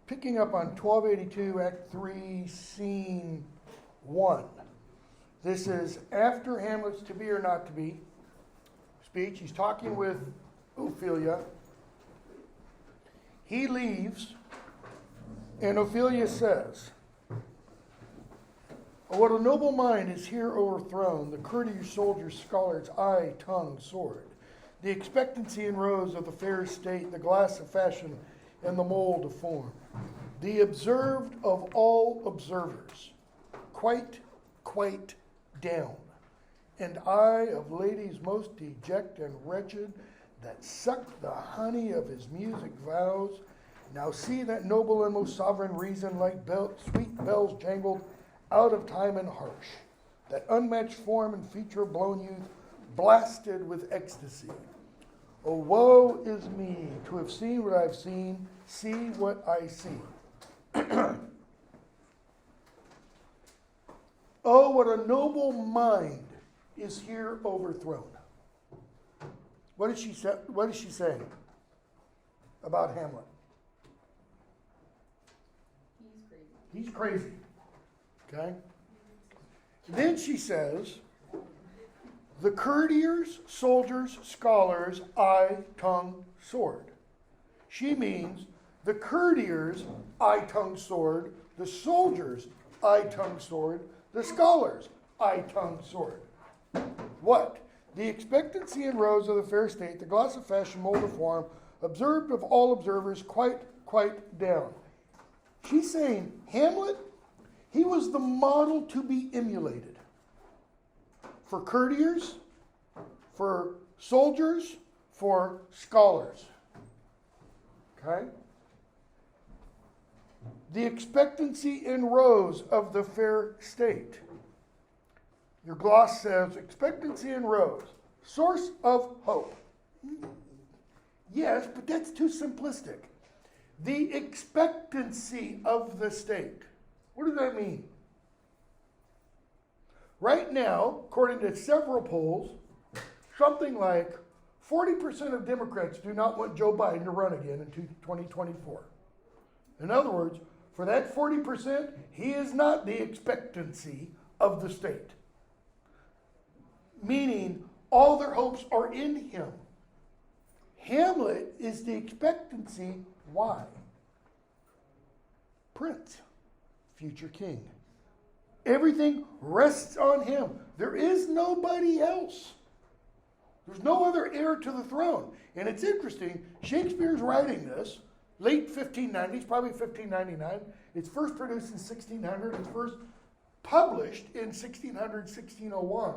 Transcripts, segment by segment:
picking up on 1282, Act 3, Scene 1. This is after Hamlet's to be or not to be speech. He's talking with Ophelia. He leaves, and Ophelia says, "What a noble mind is here overthrown, the courtier soldier's scholar's eye, tongue, sword, the expectancy and rose of the fair state, the glass of fashion, and the mold of form, the observed of all observers, quite down, and I of ladies most deject and wretched, that suck the honey of his music vows. Now see that noble and most sovereign reason, like sweet bells jangled out of time and harsh, that unmatched form and feature of blown youth, blasted with ecstasy. Oh, woe is me to have seen what I've seen, see what I see. Oh, what a noble mind is here overthrown." What is she saying about Hamlet? He's crazy. Okay? Then she says, the courtiers, soldiers, scholars, eye, tongue, sword. She means the courtiers, eye, tongue, sword, the soldiers, eye, tongue, sword, the scholars, eye, tongue, sword. What? The expectancy and rose of the fair state, the gloss of fashion, mold of form, observed of all observers, quite down. She's saying Hamlet, he was the model to be emulated. For courtiers, for soldiers, for scholars. Okay? The expectancy and rose of the fair state. Your gloss says expectancy and rose, source of hope. Yes, but that's too simplistic. The expectancy of the state. What does that mean? Right now, according to several polls, something like 40% of Democrats do not want Joe Biden to run again in 2024. In other words, for that 40%, he is not the expectancy of the state. Meaning, all their hopes are in him. Hamlet is the expectancy. Why? Prince, future king. Everything rests on him. There is nobody else. There's no other heir to the throne. And it's interesting, Shakespeare's writing this, late 1590s, probably 1599. It's first produced in 1600. It's first published in 1600, 1601.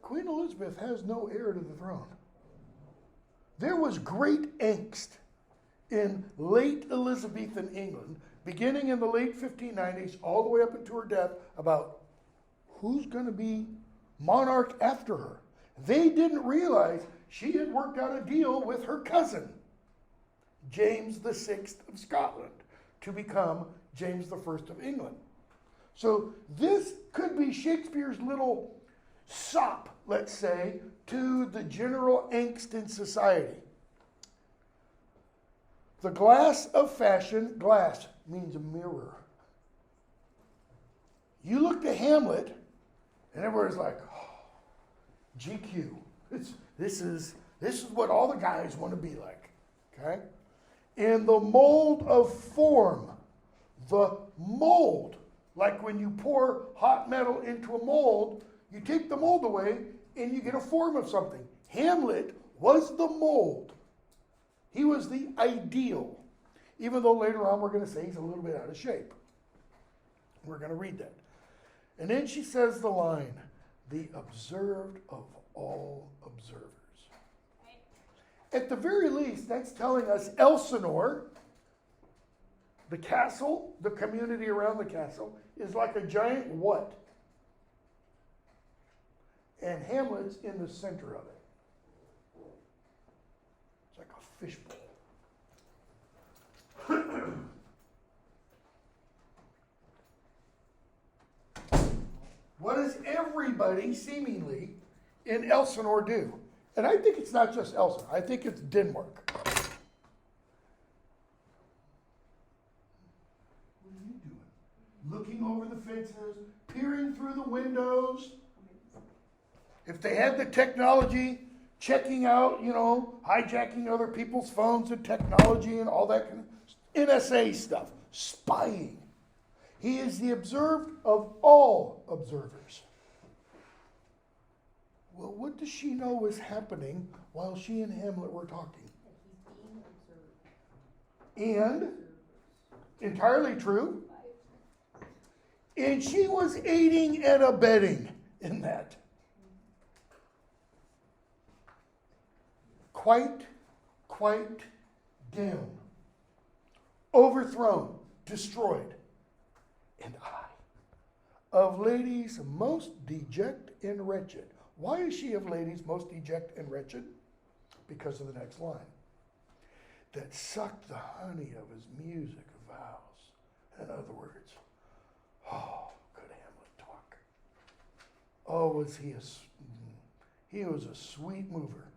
Queen Elizabeth has no heir to the throne. There was great angst in late Elizabethan England, beginning in the late 1590s, all the way up into her death, about who's going to be monarch after her. They didn't realize she had worked out a deal with her cousin, James VI of Scotland, to become James I of England. So this could be Shakespeare's little sop, let's say, to the general angst in society. The glass of fashion, glass means a mirror. You look to Hamlet, and everybody's like, oh, GQ. This is what all the guys want to be like. Okay? And the mold of form, the mold, like when you pour hot metal into a mold, you take the mold away and you get a form of something. Hamlet was the mold. He was the ideal. Even though later on we're going to say he's a little bit out of shape. We're going to read that. And then she says the line, the observed of all observers. At the very least, that's telling us Elsinore, the castle, the community around the castle, is like a giant what? And Hamlet's in the center of it. It's like a fishbowl. What does everybody seemingly in Elsinore do? And I think it's not just Elsinore. I think it's Denmark. looking over the fences, peering through the windows. If they had the technology, checking out, hijacking other people's phones and technology and all that kind of NSA stuff, spying. He is the observed of all observers. Well, what does she know was happening while she and Hamlet were talking? And, entirely true, and she was aiding and abetting in that. Quite down, overthrown, destroyed, and I, of ladies most deject and wretched. Why is she of ladies most deject and wretched? Because of the next line. That sucked the honey of his music vows. In other words, oh, good Hamlet talk. Oh, he was a sweet mover.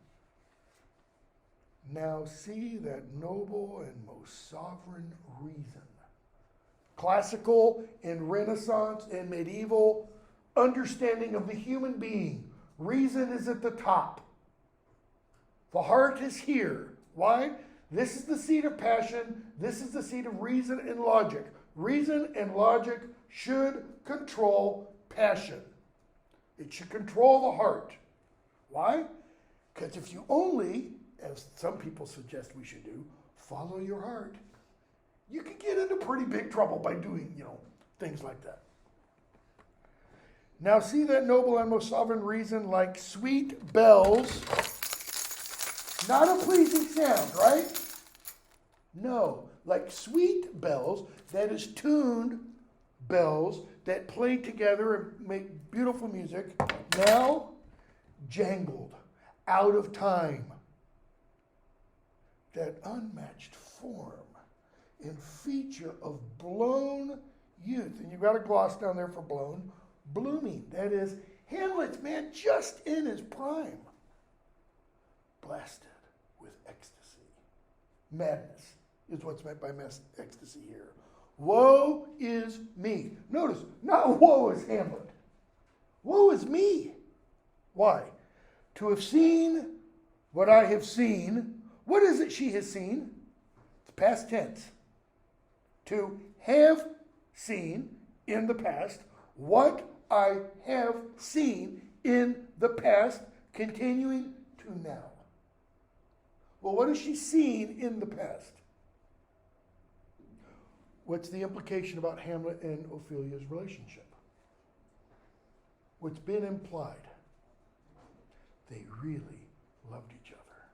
Now see that noble and most sovereign reason. Classical and Renaissance and medieval understanding of the human being. Reason is at the top. The heart is here. Why? This is the seat of passion. This is the seat of reason and logic. Reason and logic should control passion. It should control the heart. Why? Because if you only, as some people suggest we should do, follow your heart, you can get into pretty big trouble by doing, things like that. Now see that noble and most sovereign reason like sweet bells. Not a pleasing sound, right? No, like sweet bells, that is tuned bells that play together and make beautiful music, now jangled, out of time. That unmatched form and feature of blown youth, and you've got a gloss down there for blown, blooming. That is, Hamlet's man just in his prime. Blasted with ecstasy. Madness is what's meant by ecstasy here. Woe is me. Notice, not woe is Hamlet. Woe is me. Why? To have seen what I have seen. What is it she has seen? It's past tense. To have seen in the past what I have seen in the past, continuing to now. Well, what has she seen in the past? What's the implication about Hamlet and Ophelia's relationship? What's been implied? They really loved each other.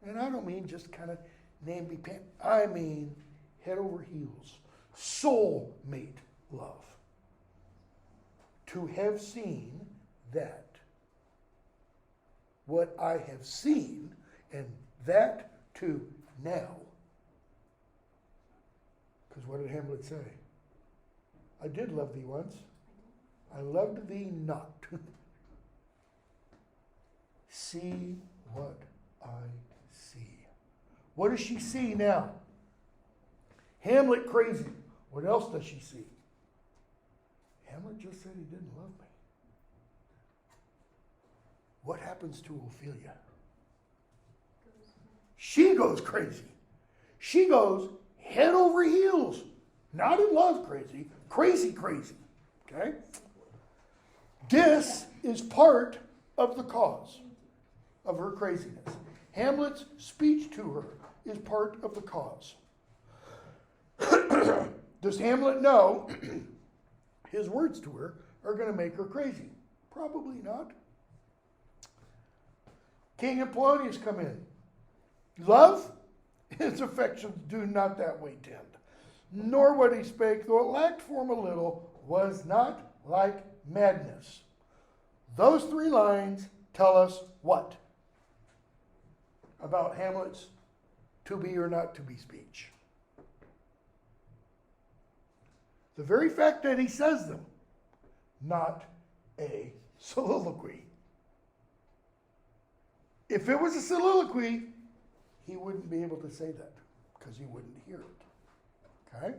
And I don't mean just kind of namby-pamby. I mean head over heels, soul-mate love. To have seen that, what I have seen, and that to now. Because what did Hamlet say? I did love thee once. I loved thee not. See what I see. What does she see now? Hamlet crazy. What else does she see? Hamlet just said he didn't love me. What happens to Ophelia? She goes crazy. She goes head over heels. Not in love crazy. Crazy. Okay? This is part of the cause of her craziness. Hamlet's speech to her is part of the cause. Does Hamlet know his words to her are going to make her crazy? Probably not. King Apollonius come in. Love, his affections do not that way tend. Nor what he spake, though it lacked form a little, was not like madness. Those three lines tell us what? About Hamlet's to be or not to be speech. The very fact that he says them, not a soliloquy. If it was a soliloquy, he wouldn't be able to say that because he wouldn't hear it. Okay?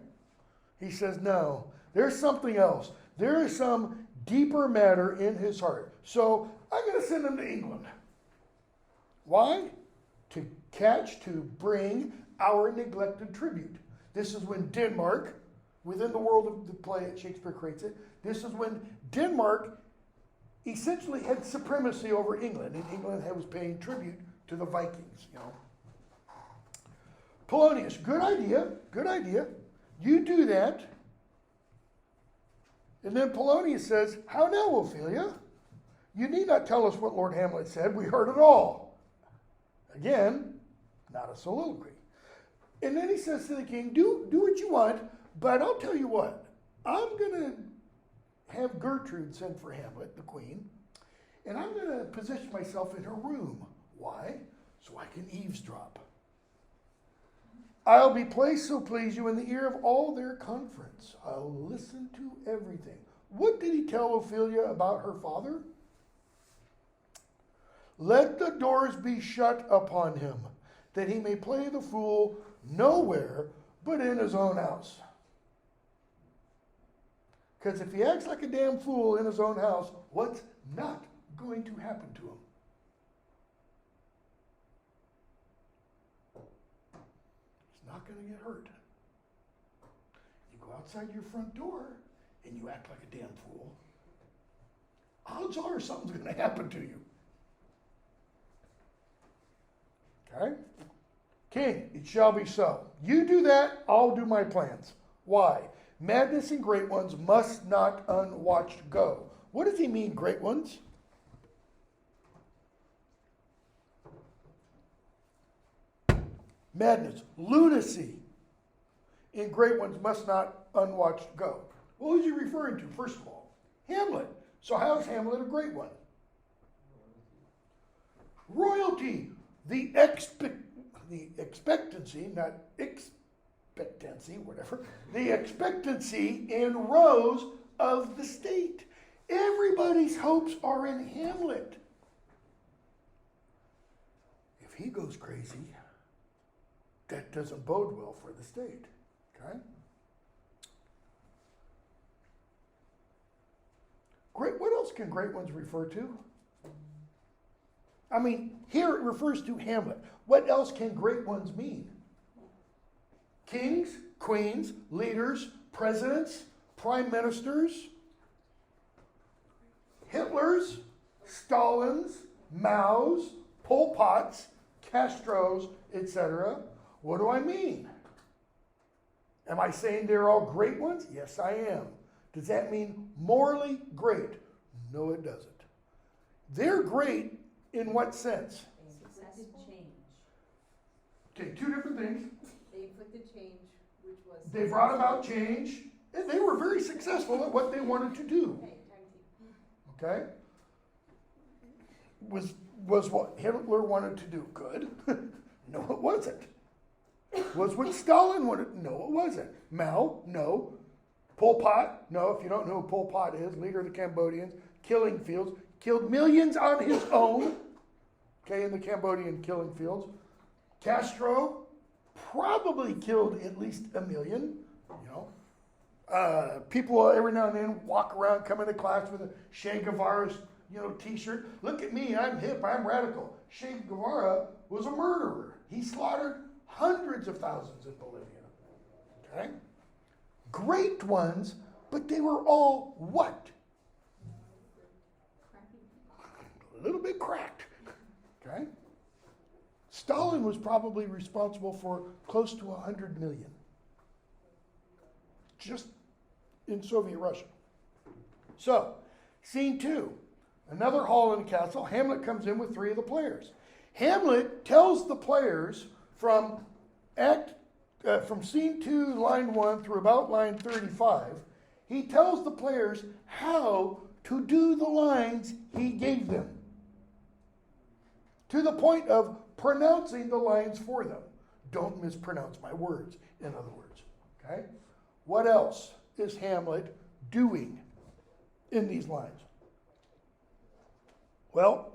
He says, no, there's something else. There is some deeper matter in his heart. So I'm going to send him to England. Why? To bring our neglected tribute. This is when Denmark, within the world of the play, Shakespeare creates it, this is when Denmark essentially had supremacy over England, and England was paying tribute to the Vikings, Polonius, good idea. You do that. And then Polonius says, how now, Ophelia? You need not tell us what Lord Hamlet said. We heard it all. Again, not a soliloquy. And then he says to the king, do what you want, but I'll tell you what. I'm going to have Gertrude send for Hamlet, the queen, and I'm going to position myself in her room. Why? So I can eavesdrop. I'll be placed, so please you, in the ear of all their conference. I'll listen to everything. What did he tell Ophelia about her father? Let the doors be shut upon him, that he may play the fool nowhere but in his own house. Because if he acts like a damn fool in his own house, what's not going to happen to him? He's not going to get hurt. You go outside your front door and you act like a damn fool, odds are something's going to happen to you. Okay? King, it shall be so. You do that, I'll do my plans. Why? Madness and great ones must not unwatched go. What does he mean, great ones? Madness, lunacy in great ones must not unwatched go. What was he referring to, first of all? Hamlet. So how is Hamlet a great one? Royalty, the expectancy, not expectancy, whatever, the expectancy and rose of the state. Everybody's hopes are in Hamlet. If he goes crazy, that doesn't bode well for the state. Okay? Great. What else can great ones refer to? I mean, here it refers to Hamlet. What else can great ones mean? Kings, queens, leaders, presidents, prime ministers, Hitlers, Stalins, Maos, Pol Pots, Castros, etc. What do I mean? Am I saying they're all great ones? Yes, I am. Does that mean morally great? No, it doesn't. They're great in what sense? Inflicted change. Okay, two different things. They inflicted change, which was... They brought about change, and they were very successful at what they wanted to do. Okay? Was what Hitler wanted to do good? No, it wasn't. Was what Stalin wanted? No, it wasn't. Mao? No. Pol Pot? No, if you don't know who Pol Pot is, leader of the Cambodians, killing fields, killed millions on his own, okay, in the Cambodian killing fields. Castro probably killed at least 1 million, people every now and then walk around, come into class with a Che Guevara's, t-shirt. Look at me, I'm hip, I'm radical. Che Guevara was a murderer. He slaughtered hundreds of thousands in Bolivia. Okay? Great ones, but they were all what? A little bit cracked. Okay? Stalin was probably responsible for close to 100 million. Just in Soviet Russia. So, scene 2. Another hall in the castle. Hamlet comes in with 3 of the players. Hamlet tells the players from scene 2, line 1 through about line 35, he tells the players how to do the lines he gave them. To the point of pronouncing the lines for them. Don't mispronounce my words, in other words. Okay? What else is Hamlet doing in these lines? Well,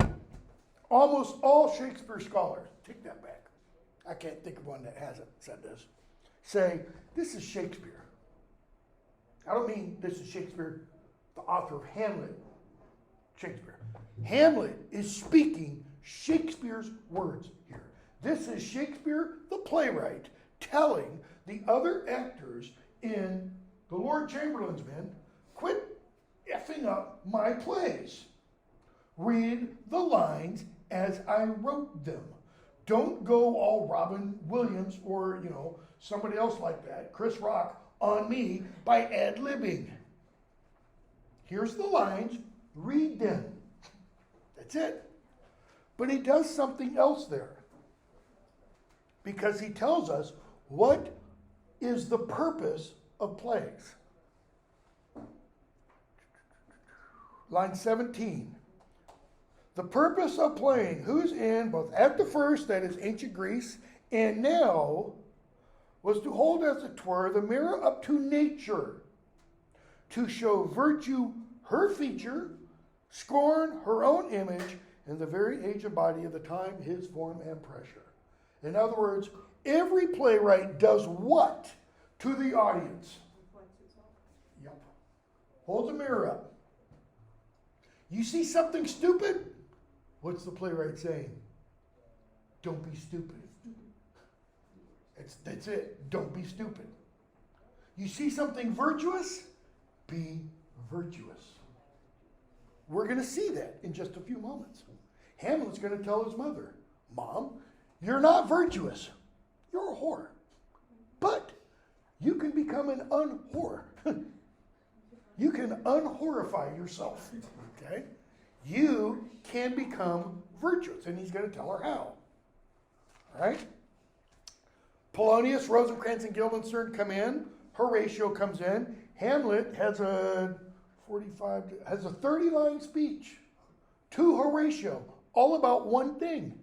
almost all Shakespeare scholars, take that back. I can't think of one that hasn't said this. Say, this is Shakespeare. I don't mean this is Shakespeare, the author of Hamlet, Shakespeare. Hamlet is speaking Shakespeare's words here. This is Shakespeare, the playwright, telling the other actors in The Lord Chamberlain's Men, quit effing up my plays. Read the lines as I wrote them. Don't go all Robin Williams or, somebody else like that, Chris Rock, on me by ad-libbing. Here's the lines, read them. That's it. But he does something else there. Because he tells us what is the purpose of plays. Line 17. The purpose of playing, whose end, both at the first, that is ancient Greece, and now, was to hold as it were the mirror up to nature, to show virtue her feature, scorn her own image, and the very age and body of the time, his form and pressure. In other words, every playwright does what to the audience? Yep. Holds a mirror up. You see something stupid? What's the playwright saying? Don't be stupid. That's it. Don't be stupid. You see something virtuous? Be virtuous. We're going to see that in just a few moments. Hamlet's going to tell his mother, Mom, you're not virtuous. You're a whore. But you can become an un-whore. You can unhorrify yourself. Okay? You can become virtuous. And he's going to tell her how. All right? Polonius, Rosencrantz, and Guildenstern come in. Horatio comes in. Hamlet has a 30-line speech to Horatio, all about one thing.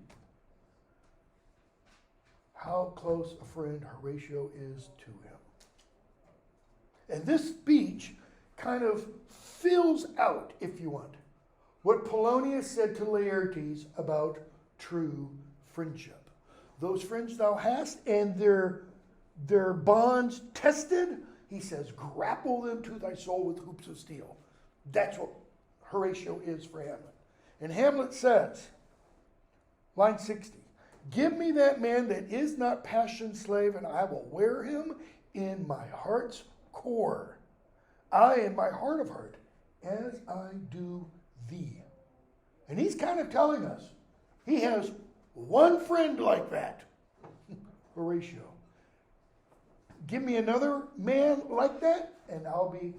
How close a friend Horatio is to him. And this speech kind of fills out, if you want, what Polonius said to Laertes about true friendship. Those friends thou hast, and their bonds tested, he says, grapple them to thy soul with hoops of steel. That's what Horatio is for Hamlet. And Hamlet says, line 60, give me that man that is not passion's slave, and I will wear him in my heart's core. I in my heart of heart, as I do thee. And he's kind of telling us, he has one friend like that, Horatio. Give me another man like that, and I'll be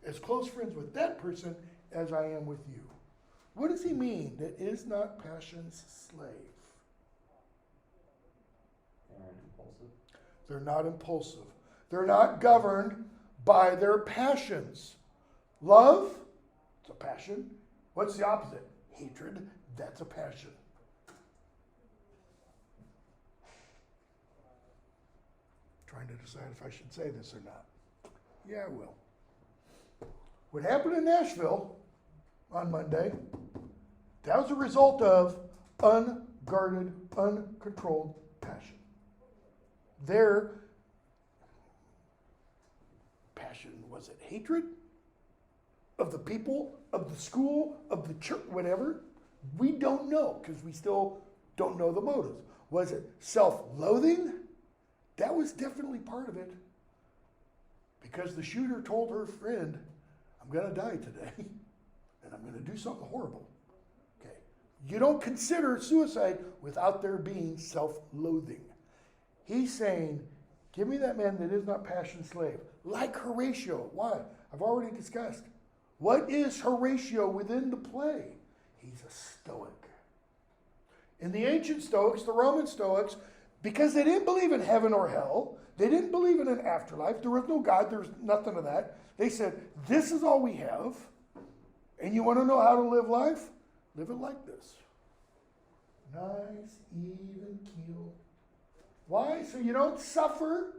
as close friends with that person as I am with you. What does he mean that is not passion's slave? They aren't impulsive. They're not impulsive. They're not governed by their passions. Love, it's a passion. What's the opposite? Hatred, that's a passion. Trying to decide if I should say this or not. Yeah, I will. What happened in Nashville on Monday, that was a result of unguarded, uncontrolled passion. Their passion, was it hatred of the people, of the school, of the church, whatever? We don't know because we still don't know the motives. Was it self-loathing? That was definitely part of it. Because the shooter told her friend, I'm going to die today, and I'm going to do something horrible. Okay. You don't consider suicide without there being self-loathing. He's saying, give me that man that is not passion's slave. Like Horatio. Why? I've already discussed. What is Horatio within the play? He's a Stoic. In the ancient Stoics, the Roman Stoics, because they didn't believe in heaven or hell, they didn't believe in an afterlife, there was no God, there was nothing of that. They said, this is all we have, and you want to know how to live life? Live it like this. Nice, even keel. Why? So you don't suffer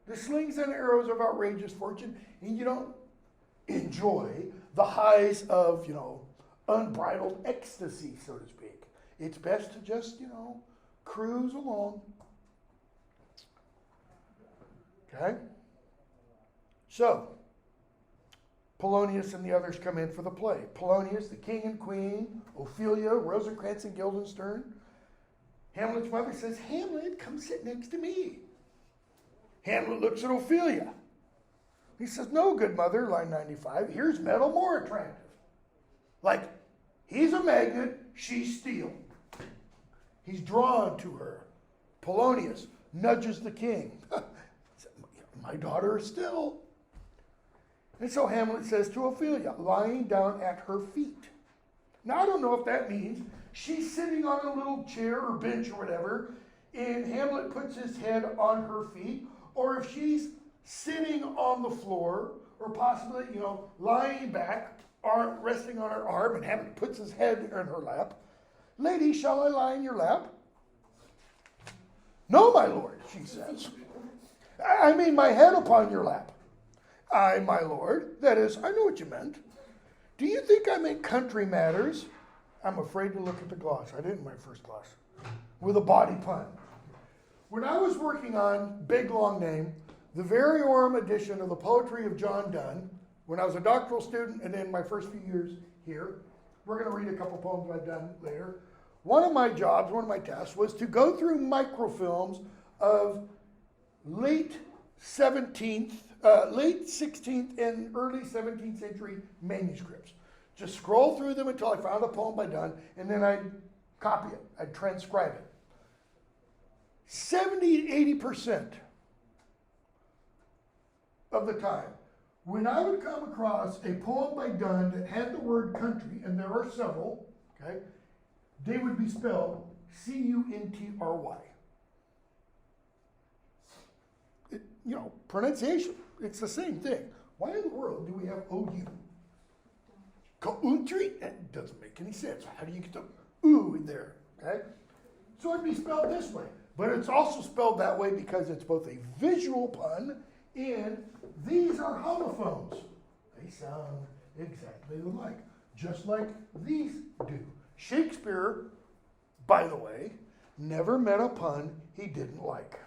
the slings and arrows of outrageous fortune, and you don't enjoy the highs of, unbridled ecstasy, so to speak. It's best to just, cruise along. Okay? So, Polonius and the others come in for the play. Polonius, the king and queen, Ophelia, Rosencrantz and Guildenstern. Hamlet's mother says, Hamlet, come sit next to me. Hamlet looks at Ophelia. He says, no, good mother, line 95, here's metal more attractive. Like, he's a magnet, she's steel. He's drawn to her. Polonius nudges the king. My daughter is still. And so Hamlet says to Ophelia, lying down at her feet. Now, I don't know if that means she's sitting on a little chair or bench or whatever, and Hamlet puts his head on her feet, or if she's sitting on the floor, or possibly, lying back, resting on her arm, and Hamlet puts his head in her lap. Lady, shall I lie in your lap? No, my lord, she says. I mean my head upon your lap. I, my lord, that is, I know what you meant. Do you think I meant country matters? I'm afraid to look at the gloss. I did in my first class. With a body pun. When I was working on, big long name, the Variorum edition of the poetry of John Donne, when I was a doctoral student and in my first few years here, we're going to read a couple poems I've done later. One of my jobs, one of my tasks, was to go through microfilms of late 16th and early 17th century manuscripts. Just scroll through them until I found a poem by Donne, and then I'd copy it. I'd transcribe it. 70 to 80% of the time, when I would come across a poem by Donne that had the word country, and there are several, okay, they would be spelled C-U-N-T-R-Y. Pronunciation, it's the same thing. Why in the world do we have O-U? Country? That doesn't make any sense. How do you get the ooh in there, okay? So it'd be spelled this way. But it's also spelled that way because it's both a visual pun and these are homophones. They sound exactly alike, just like these do. Shakespeare, by the way, never meant a pun he didn't like.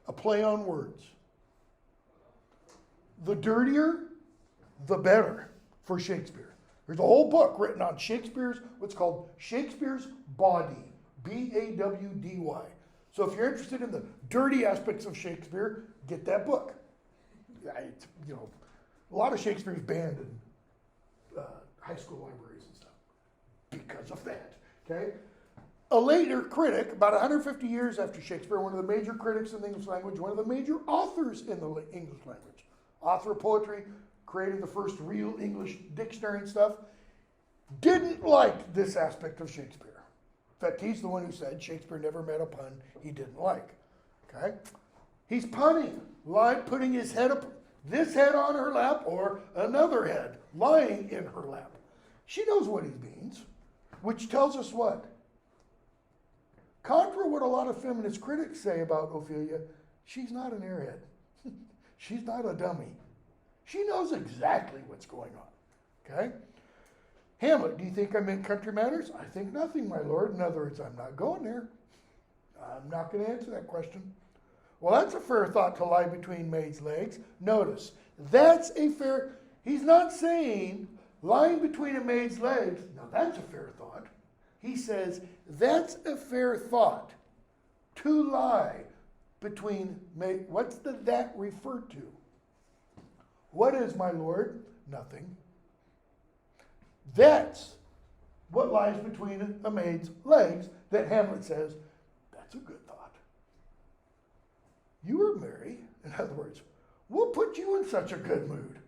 A play on words. The dirtier, the better for Shakespeare. There's a whole book written on Shakespeare's, what's called Shakespeare's Bawdy, B-A-W-D-Y. So if you're interested in the dirty aspects of Shakespeare, get that book. A lot of Shakespeare's banned in high school libraries and stuff because of that, okay? A later critic, about 150 years after Shakespeare, one of the major critics in the English language, one of the major authors in the English language, author of poetry, created the first real English dictionary and stuff, didn't like this aspect of Shakespeare. In fact, he's the one who said Shakespeare never meant a pun he didn't like. Okay? He's punning, putting his head up, this head on her lap, or another head lying in her lap. She knows what he means, which tells us what? Contra what a lot of feminist critics say about Ophelia, she's not an airhead. She's not a dummy. She knows exactly what's going on. Okay? Hamlet, do you think I meant country matters? I think nothing, my lord. In other words, I'm not going there. I'm not going to answer that question. Well, that's a fair thought to lie between maids' legs. Notice, that's a fair, he's not saying lying between a maid's legs. Now, that's a fair thought. He says, that's a fair thought to lie between maids. What's the that refer to? What is, my lord? Nothing. That's what lies between a maid's legs that Hamlet says, that's a good thought. You were merry. In other words, what put you in such a good mood?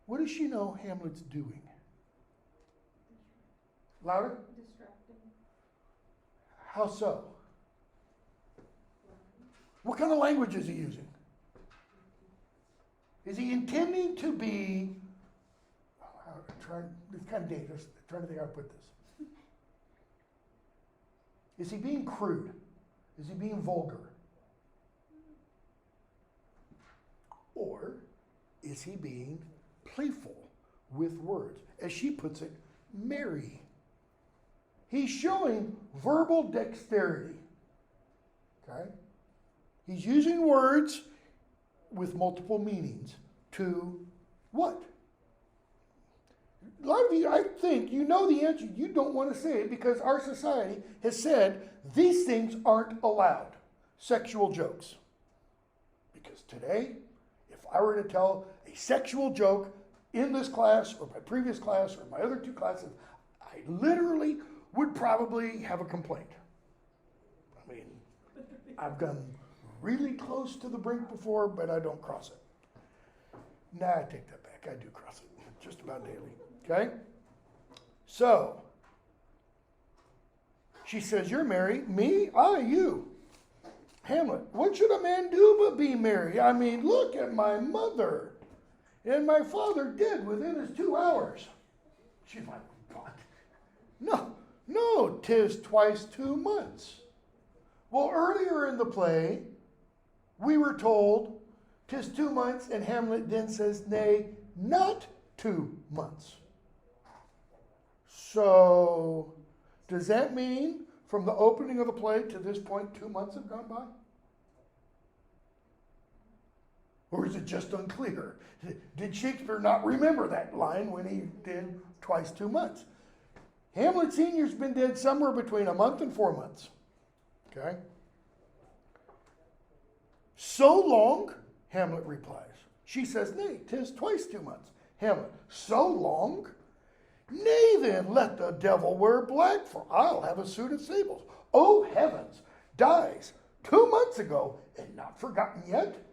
What does she know Hamlet's doing? Louder? Distracting. How so? What kind of language is he using? Is he intending to be, it's kind of dangerous, trying to think how to put this. Is he being crude? Is he being vulgar? Or is he being playful with words? As she puts it, merry. He's showing verbal dexterity. Okay? He's using words with multiple meanings to what? A lot of you, I think, you know the answer. You don't want to say it because our society has said these things aren't allowed. Sexual jokes. Because today, if I were to tell a sexual joke in this class or my previous class or my other two classes, I literally would probably have a complaint. I mean, I've gone really close to the brink before, but I don't cross it. Nah, I take that back. I do cross it just about daily. Okay? So, she says, you're married. Me? You. Hamlet, what should a man do but be married? I mean, look at my mother. And my father dead within his 2 hours. She's like, what? No, 'tis twice 2 months. Well, earlier in the play, we were told 'tis 2 months, and Hamlet then says, nay, not 2 months. So, does that mean from the opening of the play to this point, 2 months have gone by? Or is it just unclear? Did Shakespeare not remember that line when he did twice 2 months? Hamlet Sr.'s been dead somewhere between a month and 4 months. Okay? So long, Hamlet replies. She says, nay, 'tis twice 2 months. Hamlet, so long? Nay then, let the devil wear black, for I'll have a suit of sables. Oh heavens, dies 2 months ago and not forgotten yet?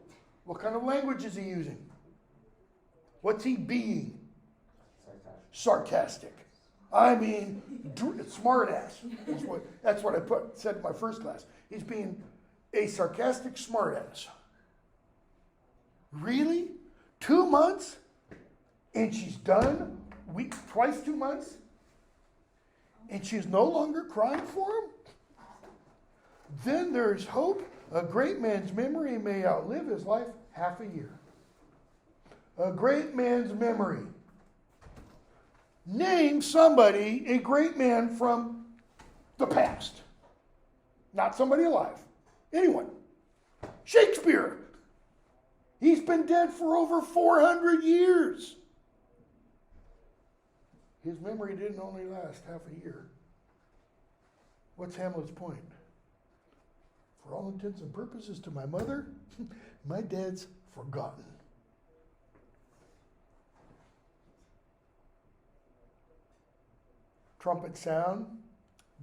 What kind of language is he using? What's he being? Sarcastic. I mean, smartass. That's what I said in my first class. He's being a sarcastic smartass. Really? 2 months? And she's done? Twice 2 months? And she's no longer crying for him? Then there's hope. A great man's memory may outlive his life half a year. A great man's memory. Name somebody, a great man from the past. Not somebody alive. Anyone. Shakespeare. He's been dead for over 400 years. His memory didn't only last half a year. What's Hamlet's point? For all intents and purposes to my mother, my dad's forgotten. Trumpet sound,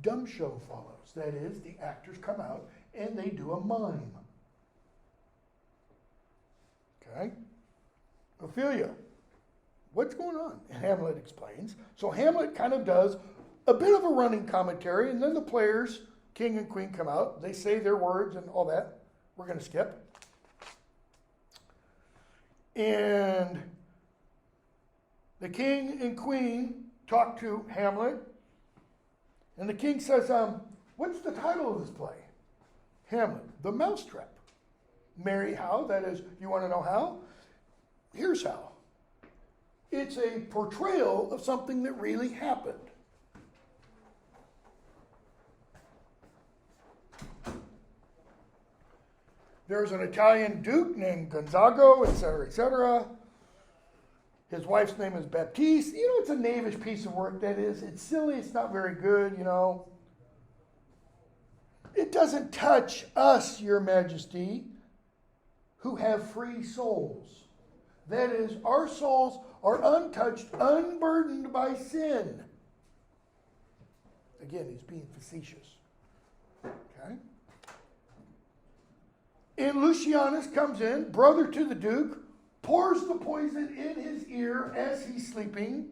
dumb show follows. That is, the actors come out and they do a mime. Okay? Ophelia, what's going on? Hamlet explains. So Hamlet kind of does a bit of a running commentary, and then the players, king and queen, come out. They say their words and all that. We're going to skip. And the king and queen talk to Hamlet. And the king says, what's the title of this play? Hamlet, the Mousetrap. Mary, how? That is, you want to know how? Here's how. It's a portrayal of something that really happened. There's an Italian duke named Gonzago, etc., etc. His wife's name is Baptiste. You know, it's a knavish piece of work, that is. It's silly. It's not very good, you know. It doesn't touch us, your majesty, who have free souls. That is, our souls are untouched, unburdened by sin. Again, he's being facetious. Okay? And Lucianus comes in, brother to the duke, pours the poison in his ear as he's sleeping,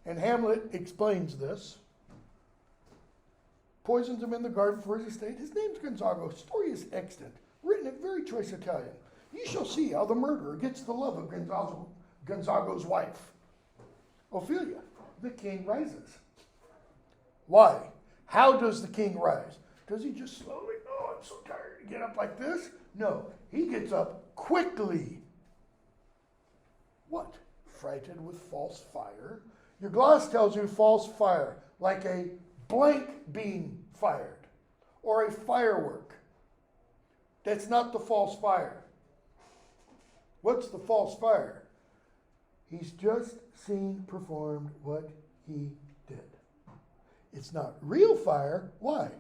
and Hamlet explains this. Poisons him in the garden for his estate. His name's Gonzago. Story is extant, written in very choice Italian. You shall see how the murderer gets the love of Gonzago's wife. Ophelia, the king rises. Why? How does the king rise? Does he just slowly, oh, I'm so tired, to get up like this? No, he gets up quickly. What? Frighted with false fire? Your gloss tells you false fire, like a blank being fired, or a firework. That's not the false fire. What's the false fire? He's just seen performed what he did. It's not real fire. Why?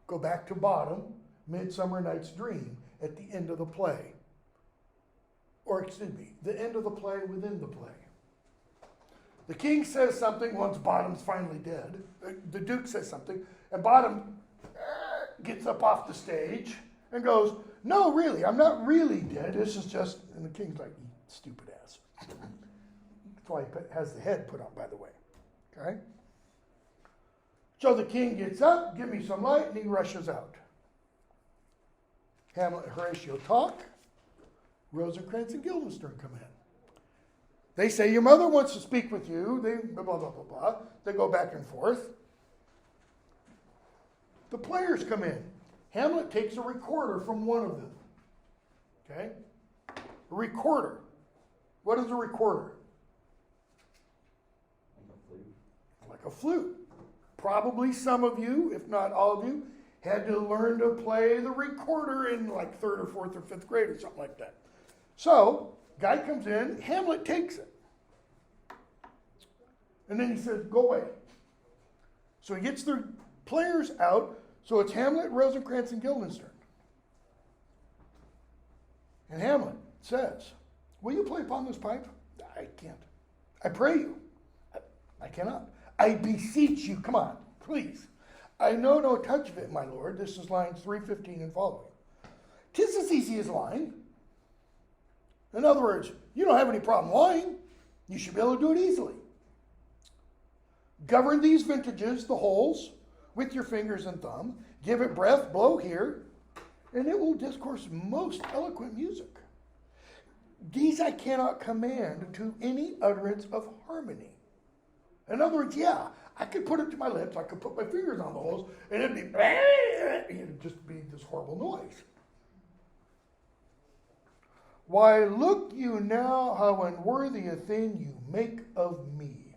Go back to bottom, Midsummer Night's Dream, at the end of the play. Or, excuse me, the end of the play within the play. The king says something once Bottom's finally dead. The duke says something, and Bottom gets up off the stage and goes, "No, really, I'm not really dead. This is just," and the king's like, "You stupid ass." That's why he has the head put on, by the way. Okay? So the king gets up, "Give me some light," and he rushes out. Hamlet and Horatio talk. Rosencrantz and Guildenstern come in. They say, "Your mother wants to speak with you." They blah, blah, blah, blah, blah. They go back and forth. The players come in. Hamlet takes a recorder from one of them. Okay? A recorder. What is a recorder? Like a flute. Like a flute. Probably some of you, if not all of you, had to learn to play the recorder in like 3rd or 4th or 5th grade or something like that. So, guy comes in, Hamlet takes it. And then he says, "Go away." So he gets the players out. So it's Hamlet, Rosencrantz, and Guildenstern. And Hamlet says, "Will you play upon this pipe?" "I can't." "I pray you." I cannot." "I beseech you, come on, please." "I know no touch of it, my lord." This is lines 315 and following. "'Tis as easy as lying." In other words, you don't have any problem lying. You should be able to do it easily. "Govern these vintages, the holes, with your fingers and thumb. Give it breath, blow here, and it will discourse most eloquent music. These I cannot command to any utterance of harmony." In other words, yeah, I could put it to my lips, I could put my fingers on the holes, and it'd just be this horrible noise. "Why, look you now how unworthy a thing you make of me."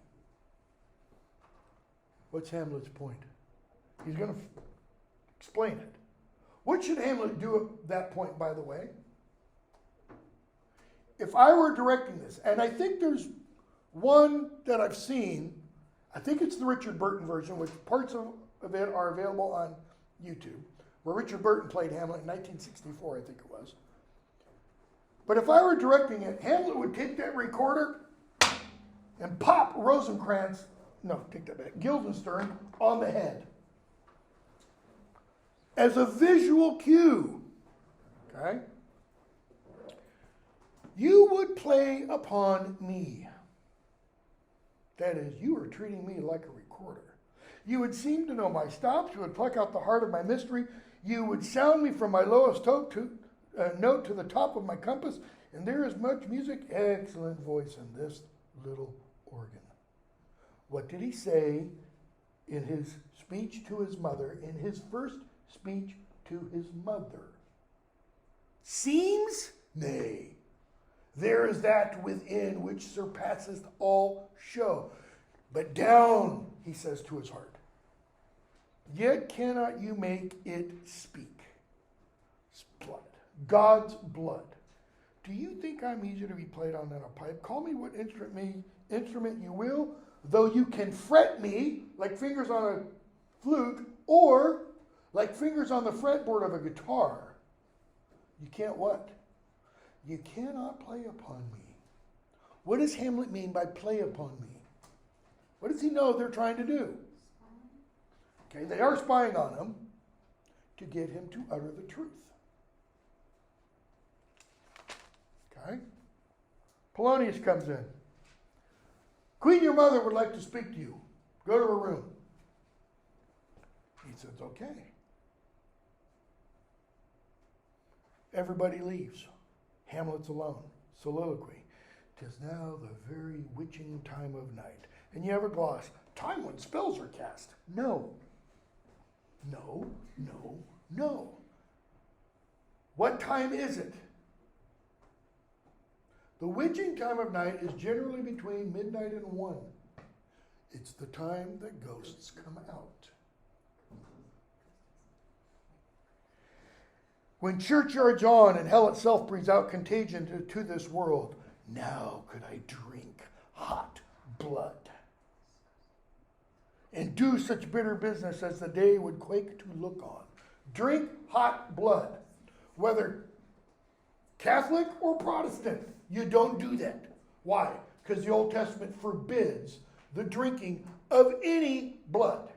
What's Hamlet's point? He's going to explain it. What should Hamlet do at that point, by the way? If I were directing this, and I think there's one that I've seen, I think it's the Richard Burton version, which parts of it are available on YouTube, where Richard Burton played Hamlet in 1964, I think it was. But if I were directing it, Hamlet would take that recorder and pop Rosencrantz, no, take that back, Guildenstern on the head. As a visual cue. Okay? "You would play upon me." That is, you are treating me like a recorder. "You would seem to know my stops. You would pluck out the heart of my mystery. You would sound me from my lowest note to the top of my compass. And there is much music, excellent voice in this little organ." What did he say in his speech to his mother, in his first speech to his mother? "Seems? Nay. There is that within which surpasseth all show. But down," he says to his heart, "yet cannot you make it speak." It's blood. God's blood. "Do you think I'm easy to be played on in a pipe? Call me what instrument you will, though you can fret me like fingers on a flute, or like fingers on the fretboard of a guitar. You can't what? You cannot play upon me." What does Hamlet mean by play upon me? What does he know they're trying to do? Okay, they are spying on him to get him to utter the truth. Okay? Polonius comes in. "Queen, your mother would like to speak to you. Go to her room." He says, "Okay." Everybody leaves. Hamlet's alone. Soliloquy. "'Tis now the very witching time of night." And you have a gloss. "Time when spells are cast." No. No, no, no. What time is it? The witching time of night is generally between midnight and 1. It's the time that ghosts come out. When churchyards on and hell itself breathes out contagion to this world, Now could I drink hot blood and do such bitter business as the day would quake to look on. Drink hot blood, whether Catholic or Protestant. You don't do that. Why? Because the Old Testament forbids the drinking of any blood.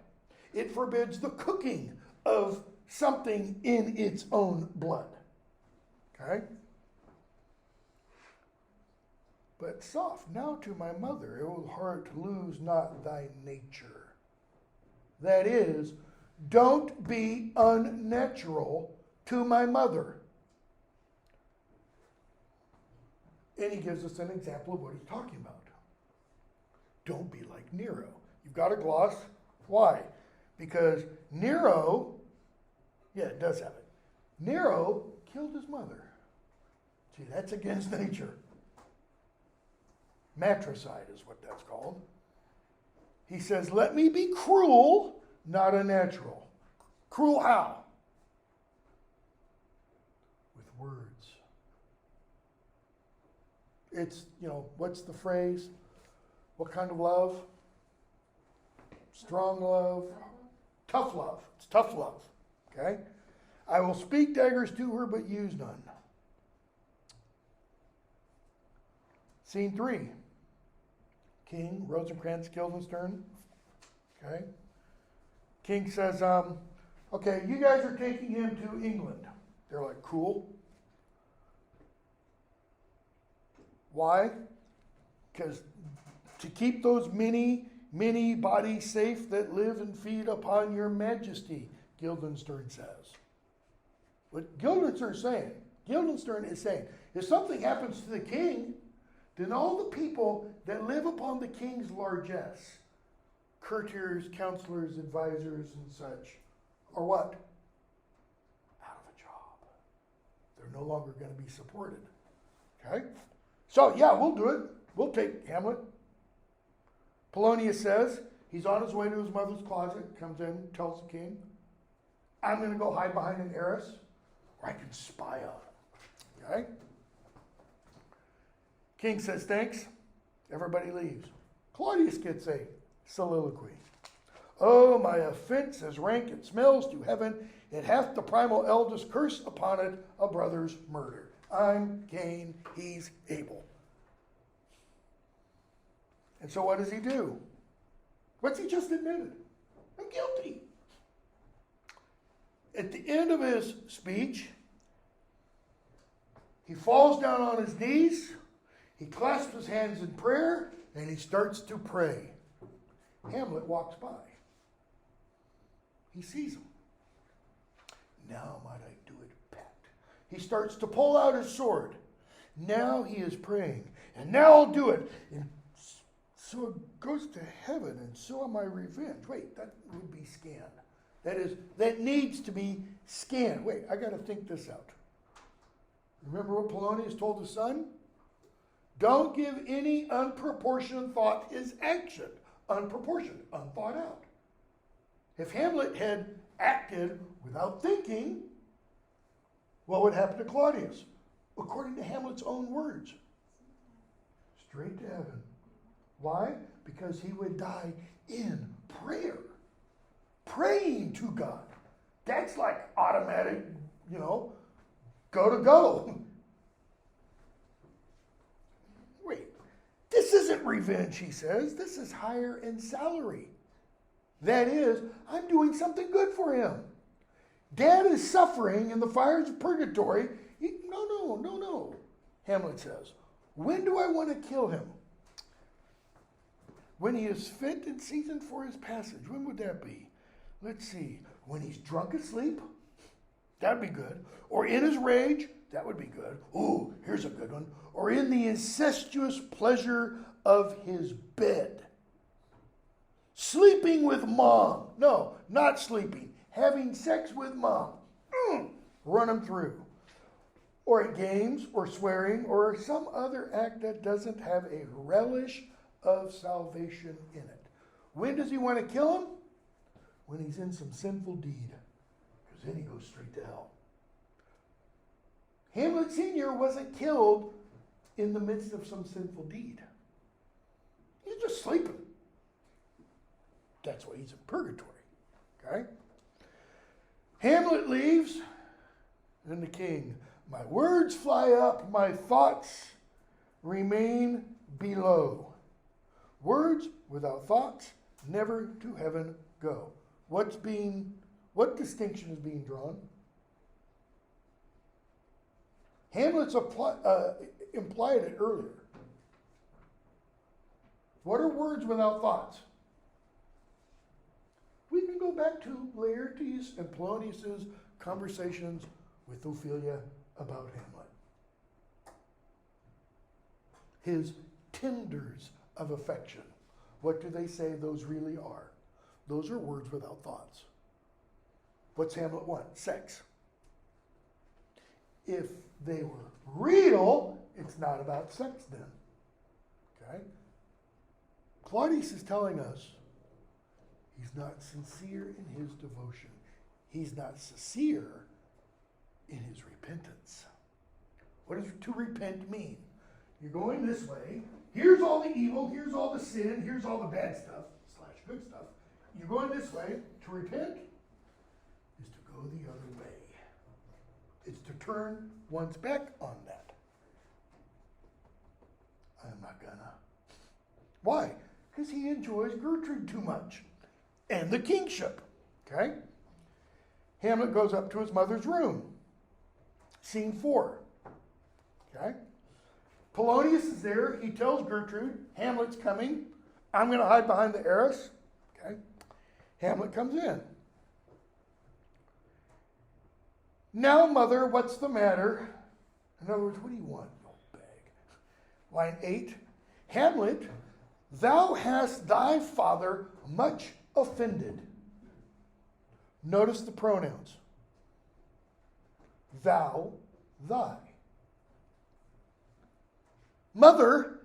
It forbids the cooking of something in its own blood. Okay? But soft now to my mother, O heart, lose not thy nature. That is, don't be unnatural to my mother. And he gives us an example of what he's talking about. Don't be like Nero. You've got a gloss. Why? Because Nero, yeah, it does have it. Nero killed his mother. See, that's against nature. Matricide is what that's called. He says, let me be cruel, not unnatural. Cruel how? With words. It's, what's the phrase? What kind of love? Strong love. Tough love. It's tough love. Okay? I will speak daggers to her, but use none. Scene 3. King Rosencrantz Guildenstern. Okay? King says, okay, you guys are taking him to England. They're like, cool. Why? Because to keep those many bodies safe that live and feed upon your majesty, Guildenstern says. What Guildenstern is saying, if something happens to the king, then all the people that live upon the king's largesse, courtiers, counselors, advisors, and such, are what? Out of a job. They're no longer going to be supported. Okay? So, yeah, we'll do it. We'll take Hamlet. Polonius says he's on his way to his mother's closet, comes in, tells the king, I'm going to go hide behind an arras where I can spy on him. Okay? King says, thanks. Everybody leaves. Claudius gets a soliloquy. Oh, my offense is rank, it smells to heaven. It hath the primal eldest curse upon it, a brother's murder. I'm Cain, he's Abel. And so what does he do? What's he just admitted? I'm guilty. At the end of his speech, he falls down on his knees, he clasps his hands in prayer, and he starts to pray. Hamlet walks by. He sees him. Now might I do it, pat. He starts to pull out his sword. Now he is praying. And now I'll do it. And so it goes to heaven, and so am I revenge. Wait, that would be scanned. That needs to be scanned. Wait, I got to think this out. Remember what Polonius told his son? Don't give any unproportioned thought his action. Unproportioned, unthought out. If Hamlet had acted without thinking, what would happen to Claudius? According to Hamlet's own words, straight to heaven. Why? Because he would die in prayer. Praying to God. That's like automatic, go to go. Wait, this isn't revenge, he says. This is higher in salary. That is, I'm doing something good for him. Dad is suffering in the fires of purgatory. No, Hamlet says. When do I want to kill him? When he is fit and seasoned for his passage. When would that be? Let's see. When he's drunk asleep? That'd be good. Or in his rage? That would be good. Ooh, here's a good one. Or in the incestuous pleasure of his bed. Sleeping with mom. No, not sleeping. Having sex with mom. Run him through. Or at games, or swearing, or some other act that doesn't have a relish of salvation in it. When does he want to kill him? When he's in some sinful deed. Because then he goes straight to hell. Hamlet Sr. wasn't killed in the midst of some sinful deed. He's just sleeping. That's why he's in purgatory. Okay? Hamlet leaves, and the king, my words fly up, my thoughts remain below. Words without thoughts never to heaven go. What distinction is being drawn? Hamlet's implied it earlier. What are words without thoughts? We can go back to Laertes and Polonius's conversations with Ophelia about Hamlet. His tenders of affection. What do they say those really are? Those are words without thoughts. What's Hamlet want? Sex. If they were real, it's not about sex then. Okay? Claudius is telling us he's not sincere in his devotion. He's not sincere in his repentance. What does to repent mean? You're going this way. Here's all the evil. Here's all the sin. Here's all the bad stuff / good stuff. You're going this way. To repent is to go the other way. It's to turn one's back on that. I'm not gonna. Why? Because he enjoys Gertrude too much. And the kingship. Okay? Hamlet goes up to his mother's room. Scene 4. Okay? Polonius is there. He tells Gertrude, Hamlet's coming. I'm going to hide behind the arras. Okay? Hamlet comes in. Now, mother, what's the matter? In other words, what do you want, you old bag? Line 8. Hamlet, thou hast thy father much offended. Notice the pronouns. Thou, thy. Mother,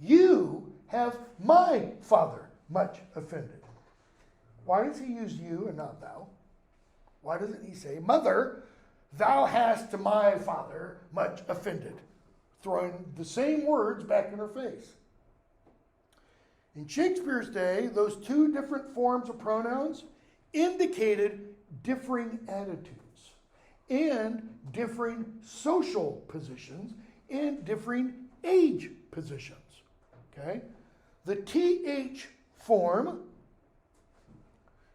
you have my father much offended. Why does he use you and not thou? Why doesn't he say, Mother, thou hast my father much offended? Throwing the same words back in her face. In Shakespeare's day, those two different forms of pronouns indicated differing attitudes and differing social positions and differing age positions. Okay? The TH form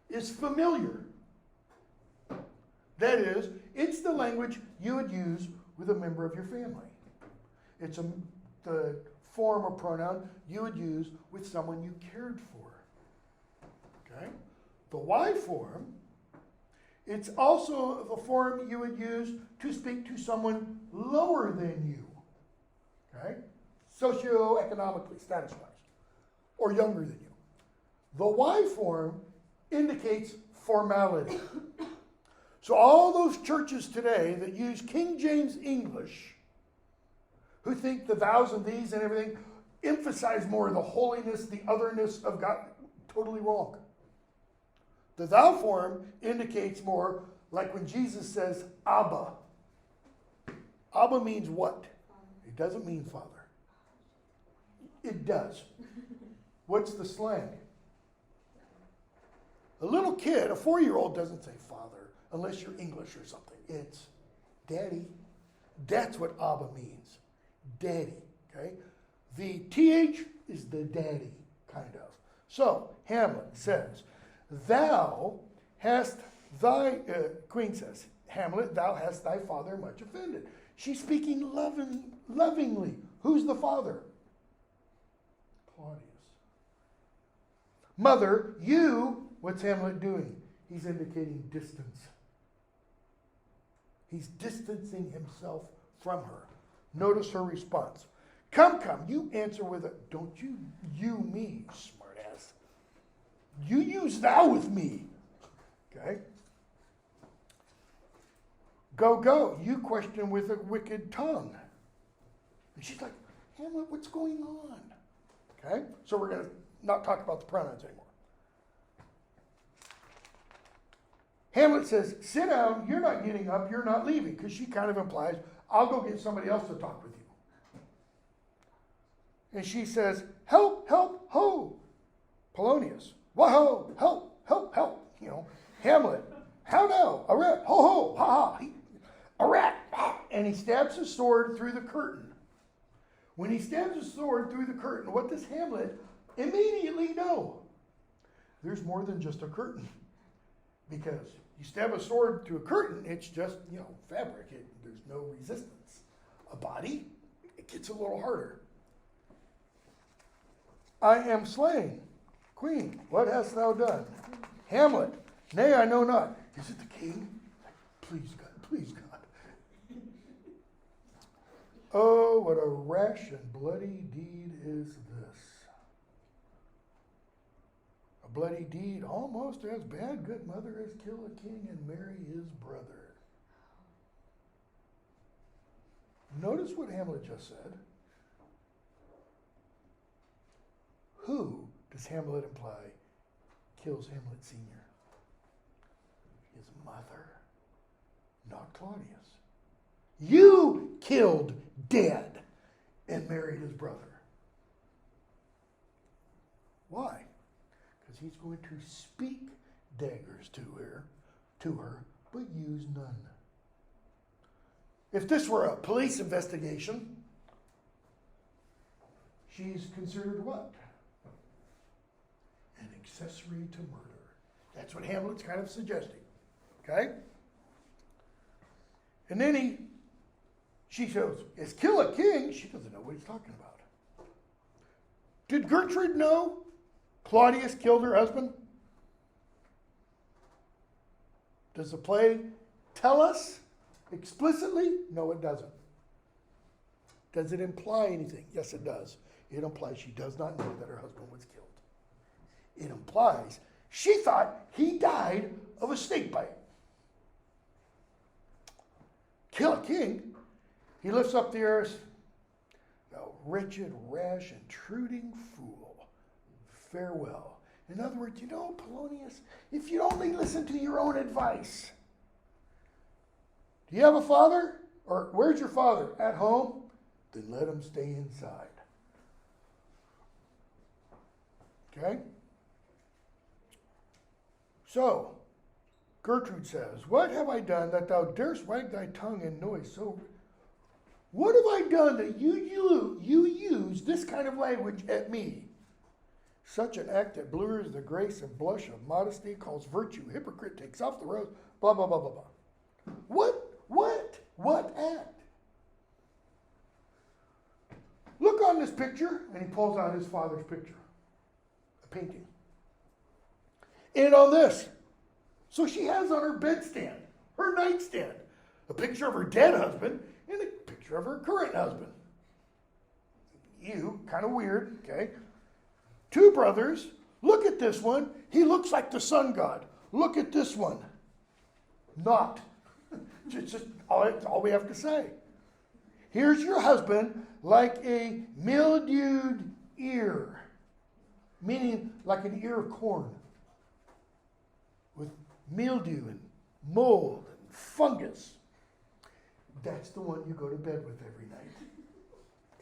is familiar. That is, it's the language you would use with a member of your family. It's the form or pronoun you would use with someone you cared for. Okay? The Y form, it's also the form you would use to speak to someone lower than you. Okay? Socioeconomically, status-wise, or younger than you. The Y form indicates formality. So all those churches today that use King James English, who think the thous and these and everything emphasize more the holiness, the otherness of God, totally wrong. The thou form indicates more like when Jesus says Abba. Abba means what? It doesn't mean father. It does. What's the slang? A little kid, a 4-year-old, doesn't say father unless you're English or something. It's daddy. That's what Abba means. Daddy. Okay? The TH is the daddy, kind of. So, Hamlet says, thou hast thy, Queen says, Hamlet, thou hast thy father much offended. She's speaking lovingly. Who's the father? Claudius. Mother, you, what's Hamlet doing? He's indicating distance. He's distancing himself from her. Notice her response. Come, you answer with a, don't you me, smartass. You use thou with me. Okay? Go, you question with a wicked tongue. And she's like, Hamlet, what's going on? Okay? So we're going to not talk about the pronouns anymore. Hamlet says, sit down, you're not getting up, you're not leaving, because she kind of implies, I'll go get somebody else to talk with you. And she says, help, help, ho. Polonius, whoa, help, help, help. Hamlet, how now? A rat, ho, ho, ha, ha. A rat. And he stabs his sword through the curtain. When he stabs his sword through the curtain, what does Hamlet immediately know? There's more than just a curtain. Because you stab a sword through a curtain, it's just, fabric. There's no resistance. A body, it gets a little harder. I am slain. Queen, what hast thou done? Hamlet, nay, I know not. Is it the king? Please, God, please, God. Oh, what a rash and bloody deed is this. A bloody deed almost as bad, good mother, as kill a king and marry his brother. Notice what Hamlet just said. Who does Hamlet imply kills Hamlet Sr.? His mother, not Claudius. You killed dead and married his brother. Why? Because he's going to speak daggers to her, but use none. If this were a police investigation, she's considered what? An accessory to murder. That's what Hamlet's kind of suggesting. Okay? And then she shows, is kill a king? She doesn't know what he's talking about. Did Gertrude know Claudius killed her husband? Does the play tell us explicitly? No, it doesn't. Does it imply anything? Yes, it does. It implies she does not know that her husband was killed. It implies she thought he died of a snake bite. Kill a king? He lifts up the earth. Thou wretched, rash, intruding fool, farewell. In other words, Polonius, if you'd only listen to your own advice. Do you have a father? Or where's your father? At home? Then let him stay inside. Okay? So, Gertrude says, what have I done that thou darest wag thy tongue in noise so? What have I done that you use this kind of language at me? Such an act that blurs the grace and blush of modesty, calls virtue hypocrite, takes off the rose, blah, blah, blah, blah, blah. What act? Look on this picture, and he pulls out his father's picture, a painting. And on this, so she has on her bedstand, her nightstand, a picture of her dead husband and a picture of her current husband. Kind of weird, okay? Two brothers. Look at this one. He looks like the sun god. Look at this one. Not. Just all we have to say. Here's your husband like a mildewed ear, meaning like an ear of corn, with mildew and mold and fungus. That's the one you go to bed with every night.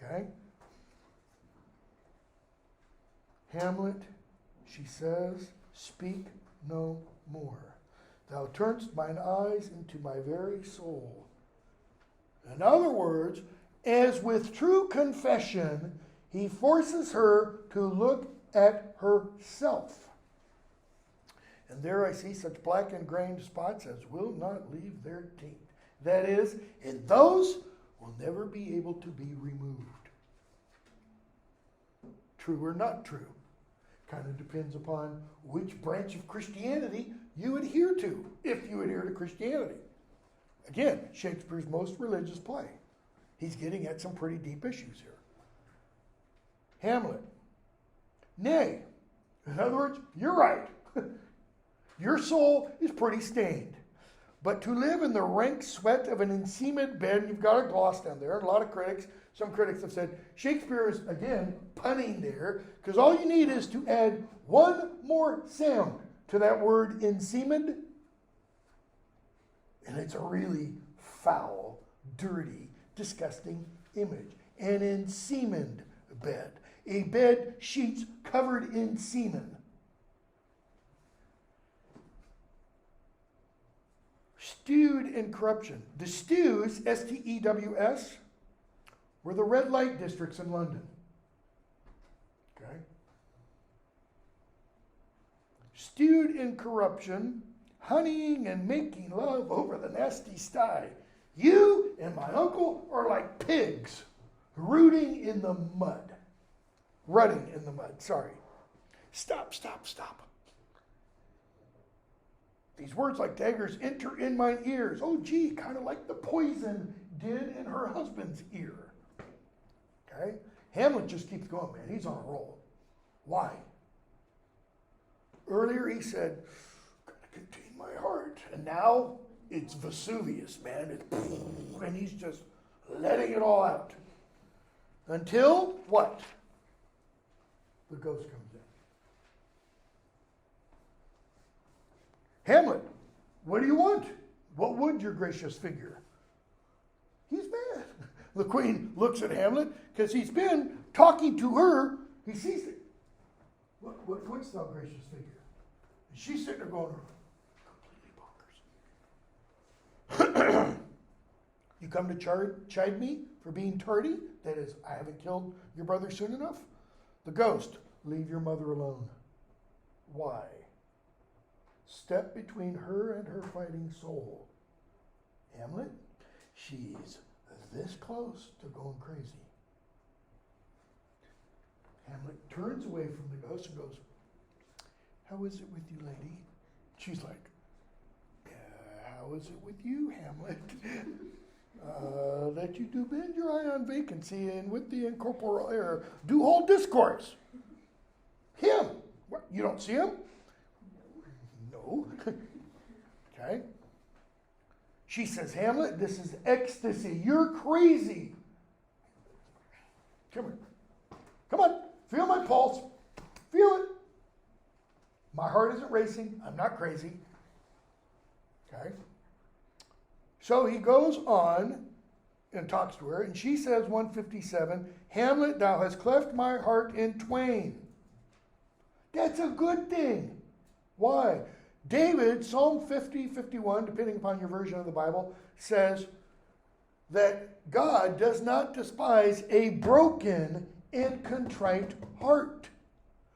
Okay? Hamlet, she says, speak no more. Thou turnest mine eyes into my very soul. In other words, as with true confession, he forces her to look at herself. And there I see such black and grained spots as will not leave their taint. That is, and those will never be able to be removed. True or not true? Kind of depends upon which branch of Christianity you adhere to, if you adhere to Christianity. Again, Shakespeare's most religious play. He's getting at some pretty deep issues here. Hamlet. Nay. In other words, you're right. Your soul is pretty stained. But to live in the rank sweat of an enseamed bed, you've got a gloss down there, and a lot of critics, some critics have said, Shakespeare is, again, punning there, because all you need is to add one more sound to that word enseamed, and it's a really foul, dirty, disgusting image. An enseamed bed. A bed sheets covered in semen. Stewed in corruption. The stews, S-T-E-W-S, were the red light districts in London. Okay? Stewed in corruption, honeying and making love over the nasty sty. You and my uncle are like pigs, rooting in the mud. Rutting in the mud, sorry. Stop, stop, stop. These words like daggers enter in mine ears. Oh, gee, kind of like the poison did in her husband's ear. Okay? Hamlet just keeps going, man. He's on a roll. Why? Earlier he said, gotta contain my heart. And now it's Vesuvius, man. And he's just letting it all out. Until what? The ghost comes in. Hamlet, what do you want? What would your gracious figure? He's mad. The queen looks at Hamlet because he's been talking to her. He sees it. What's thou gracious figure? And she's sitting there going, completely bonkers. You come to chide me for being tardy? That is, I haven't killed your brother soon enough? The ghost, leave your mother alone. Why? Step between her and her fighting soul. Hamlet, she's this close to going crazy. Hamlet turns away from the ghost and goes, how is it with you, lady? She's like, how is it with you, Hamlet? That you do bend your eye on vacancy and with the incorporeal air do hold discourse. Him. What, you don't see him? No. Okay. She says, Hamlet, this is ecstasy. You're crazy. Come here. Come on. Feel my pulse. Feel it. My heart isn't racing. I'm not crazy. Okay. So he goes on and talks to her, and she says, 157, Hamlet, thou hast cleft my heart in twain. That's a good thing. Why? David, Psalm 50, 51, depending upon your version of the Bible, says that God does not despise a broken and contrite heart.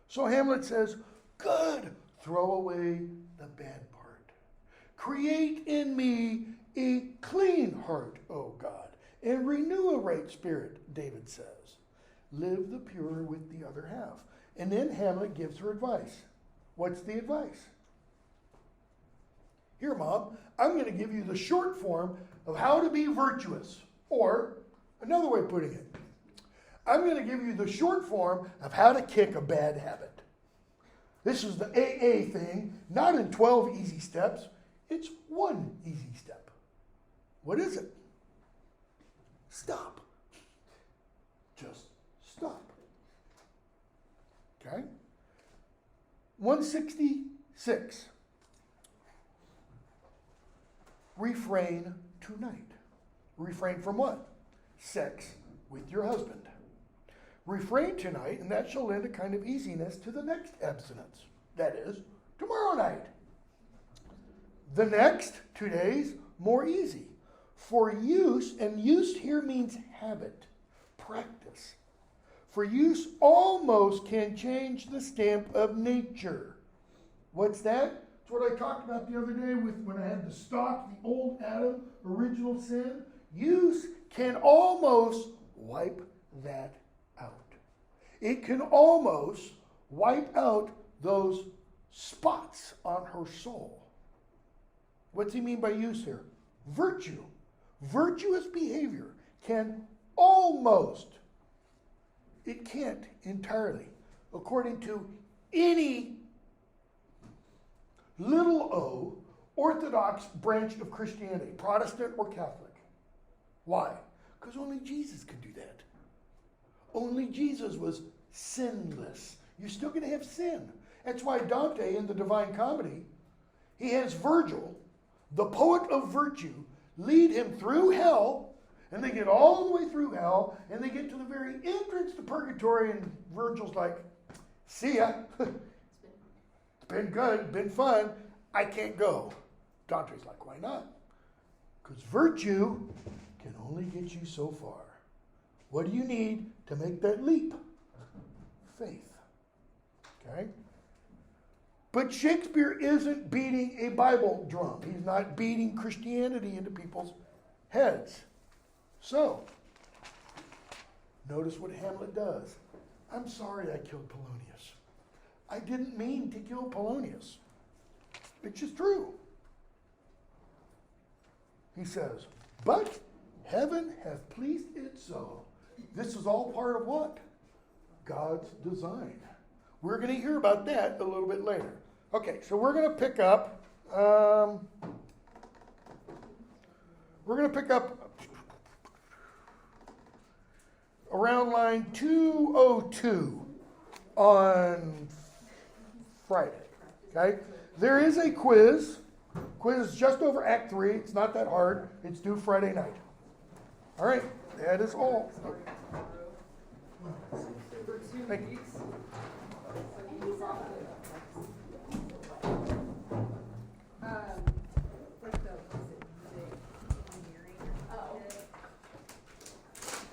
So Hamlet says, good, throw away the bad part. Create in me a clean heart, O God, and renew a right spirit, David says. Live the pure with the other half. And then Hamlet gives her advice. What's the advice? Here, Mom, I'm going to give you the short form of how to be virtuous. Or, another way of putting it, I'm going to give you the short form of how to kick a bad habit. This is the AA thing, not in 12 easy steps. It's one easy step. What is it? Stop. Just stop. Okay? 166. Refrain tonight. Refrain from what? Sex with your husband. Refrain tonight, and that shall lend a kind of easiness to the next abstinence. That is, tomorrow night. The next 2 days, more easy. For use, and use here means habit, practice. For use almost can change the stamp of nature. What's that? It's what I talked about the other day with when I had the stock, the old Adam, original sin. Use can almost wipe that out. It can almost wipe out those spots on her soul. What's he mean by use here? Virtue. Virtuous behavior can almost, it can't entirely, according to any little o Orthodox branch of Christianity, Protestant or Catholic. Why? Because only Jesus could do that. Only Jesus was sinless. You're still going to have sin. That's why Dante in the Divine Comedy, he has Virgil, the poet of virtue, lead him through hell And they get all the way through hell, and they get to the very entrance to purgatory, and Virgil's like, see ya. It's been good, been fun. I can't go. Dante's like, why not? Because virtue can only get you so far. What do you need to make that leap? Faith. Okay? But Shakespeare isn't beating a Bible drum. He's not beating Christianity into people's heads. So, notice what Hamlet does. I'm sorry I killed Polonius. I didn't mean to kill Polonius. It's just true. He says, but heaven hath pleased it so. This is all part of what? God's design. We're going to hear about that a little bit later. Okay, so we're going to pick up, around line 202 on Friday. Okay? There is a quiz. Quiz is just over Act 3. It's not that hard. It's due Friday night. All right, that is all. Thank you.